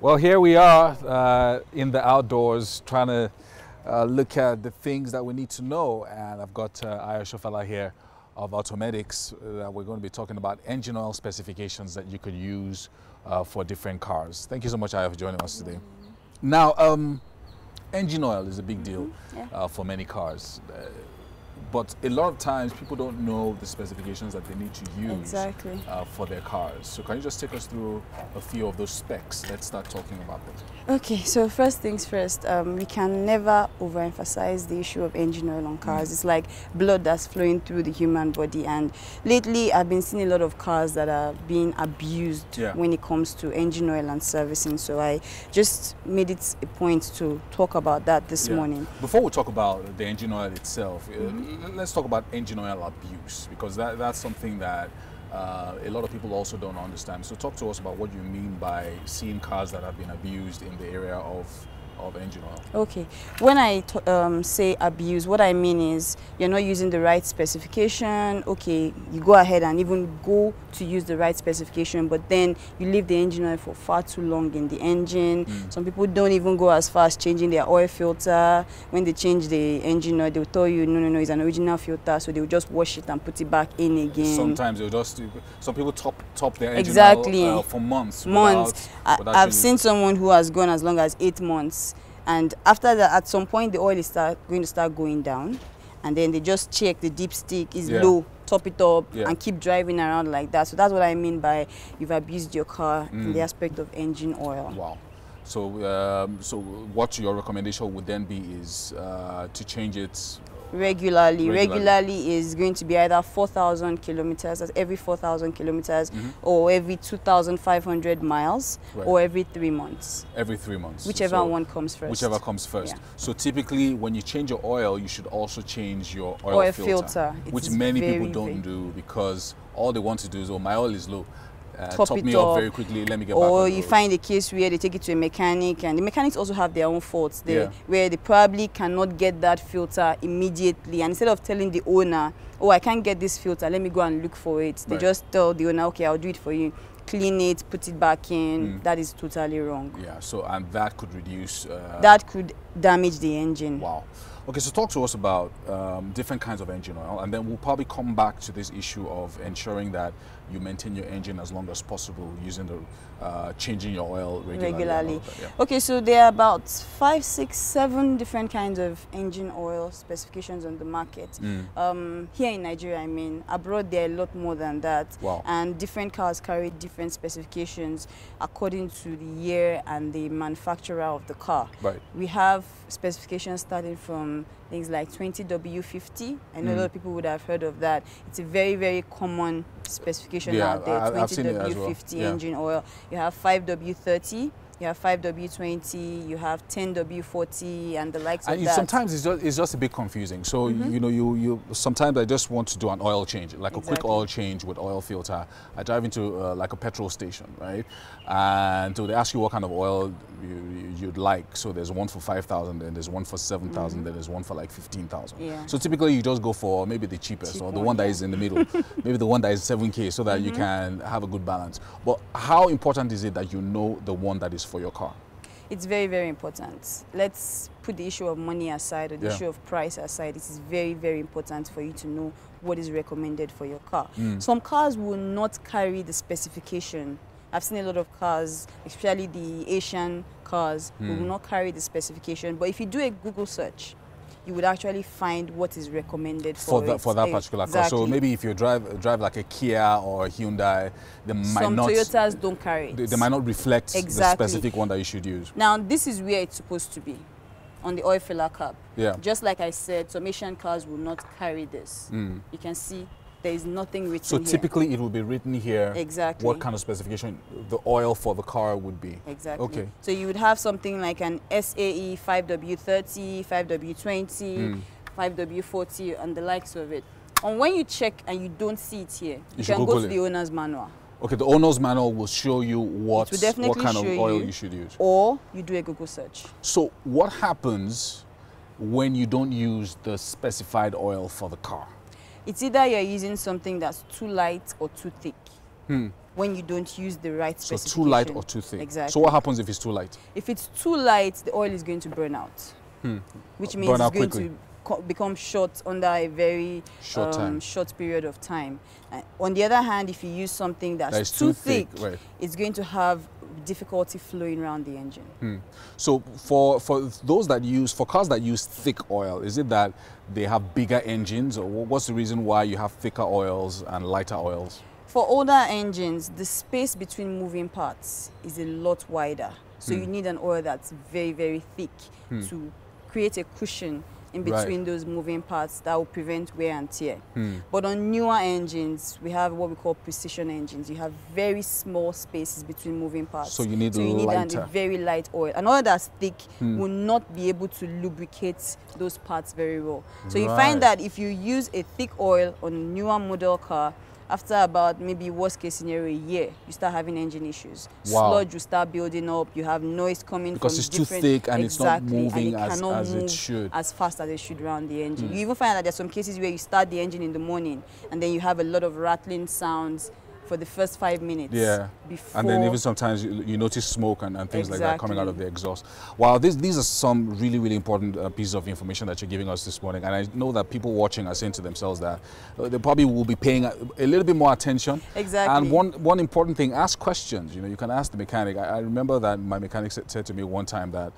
Well, here we are in the outdoors trying to look at the things that we need to know. And I've got Ayo Shofala here of Automedics that we're going to be talking about engine oil specifications that you could use for different cars. Thank you so much, Ayo, for joining us today. Now, engine oil is a big deal for many cars. But a lot of times people don't know the specifications that they need to use for their cars. So can you just take us through a few of those specs? Let's start talking about them. Okay, so first things first, we can never overemphasize the issue of engine oil on cars. It's like blood that's flowing through the human body, and lately I've been seeing a lot of cars that are being abused when it comes to engine oil and servicing. So I just made it a point to talk about that this morning. Before we talk about the engine oil itself, let's talk about engine oil abuse, because that's something that a lot of people also don't understand. So talk to us about what you mean by seeing cars that have been abused in the area of engine oil. Okay, when I say abuse, what I mean is you're not using the right specification. Okay, you go ahead and even go to use the right specification, but then you leave the engine oil for far too long in the engine. Some people don't even go as far as changing their oil filter. When they change the engine oil, they'll tell you, no, it's an original filter, so they'll just wash it and put it back in again. Sometimes they'll just, some people top their engine oil for months. I've seen someone who has gone as long as 8 months. And after that, at some point, the oil is going to start going down, and then they just check the dipstick is low, top it up, and keep driving around like that. So that's what I mean by you've abused your car in the aspect of engine oil. Wow. So, so what your recommendation would then be is to change it regularly is going to be either 4,000 kilometers, that's every 4,000 kilometers, or every 2,500 miles, or every 3 months. Every 3 months. Whichever one comes first. Whichever comes first. So typically, when you change your oil, you should also change your oil filter. Which many people don't do, because all they want to do is, oh, my oil is low. Top me up very quickly, let me get back on the road. Or you find a case where they take it to a mechanic, and the mechanics also have their own faults there, where they probably cannot get that filter immediately, and instead of telling the owner, oh, I can't get this filter, let me go and look for it, they just tell the owner, okay, I'll do it for you, clean it, put it back in. That is totally wrong. Yeah, so, and that could reduce that could damage the engine. Wow. Okay, so talk to us about different kinds of engine oil, and then we'll probably come back to this issue of ensuring that you maintain your engine as long as possible using the changing your oil regularly. Okay, so there are about 5, 6, 7 different kinds of engine oil specifications on the market. Here in Nigeria, I mean, abroad there are a lot more than that. Wow. And different cars carry different specifications according to the year and the manufacturer of the car. Right. We have specifications starting from things like 20W50. I know a lot of people would have heard of that. It's a very, very common specification out there, 20W50 engine oil. You have 5W30, you have 5W20, you have 10W40, and the likes of that. Sometimes it's just a bit confusing. So, you know, sometimes I just want to do an oil change, like a quick oil change with oil filter. I drive into like a petrol station, right? And so they ask you what kind of oil you'd like. So there's one for 5,000, then there's one for 7,000, then there's one for like 15,000. So typically you just go for maybe the cheapest, or the one that is in the middle, maybe the one that is 7K, so that you can have a good balance. But how important is it that you know the one that is for your car? It's very, very important. Let's put the issue of money aside, or the issue of price aside. It is very, very important for you to know what is recommended for your car. Some cars will not carry the specification. I've seen a lot of cars, especially the Asian cars, who will not carry the specification. But if you do a Google search, you would actually find what is recommended for that particular car. So maybe if you drive like a Kia or a Hyundai, they might Some Toyotas don't carry it. They might not reflect the specific one that you should use. Now, this is where it's supposed to be, on the oil filler cap. Just like I said, some Asian cars will not carry this. You can see there is nothing written here. So typically it will be written here what kind of specification the oil for the car would be. Exactly. Okay. So you would have something like an SAE 5W30, 5W20, 5W40, and the likes of it. And when you check and you don't see it here, you can go to the owner's manual. Okay, the owner's manual will show you what kind of oil you should use. Or you do a Google search. So what happens when you don't use the specified oil for the car? It's either you're using something that's too light or too thick. when you don't use the right So specification. too light or too thick. Exactly. So what happens if it's too light? If it's too light, the oil is going to burn out, which means Burn it's out going quickly. to become short under a very short period of time. On the other hand, if you use something that's too thick, right, it's going to have difficulty flowing around the engine. So for those that use, for cars that use thick oil, is it that they have bigger engines, or what's the reason why you have thicker oils and lighter oils? For older engines, the space between moving parts is a lot wider. So you need an oil that's very, very thick to create a cushion in between those moving parts that will prevent wear and tear. But on newer engines, we have what we call precision engines. You have very small spaces between moving parts. So you need a very light oil. An oil that's thick will not be able to lubricate those parts very well. So you find that if you use a thick oil on a newer model car, after about maybe worst case scenario a year, you start having engine issues. Sludge will start building up. You have noise coming because from it's too thick and it's not moving as it should, as fast as it should around the engine. You even find that there's some cases where you start the engine in the morning and then you have a lot of rattling sounds for the first 5 minutes. Before. And then even sometimes you notice smoke and things like that coming out of the exhaust. Wow, these are some really, really important pieces of information that you're giving us this morning. And I know that people watching are saying to themselves that they probably will be paying a little bit more attention. Exactly. And one important thing, ask questions. You know, you can ask the mechanic. I remember that my mechanic said to me one time that,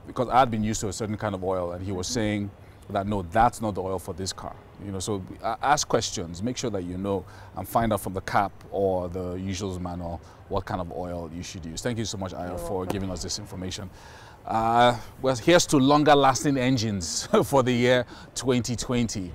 because I had been used to a certain kind of oil, and he was saying that, no, that's not the oil for this car. You know, so ask questions, make sure that you know, and find out from the cap or the user's manual what kind of oil you should use. Thank you so much, Ayo, for giving us this information. Well, here's to longer lasting engines for the year 2020.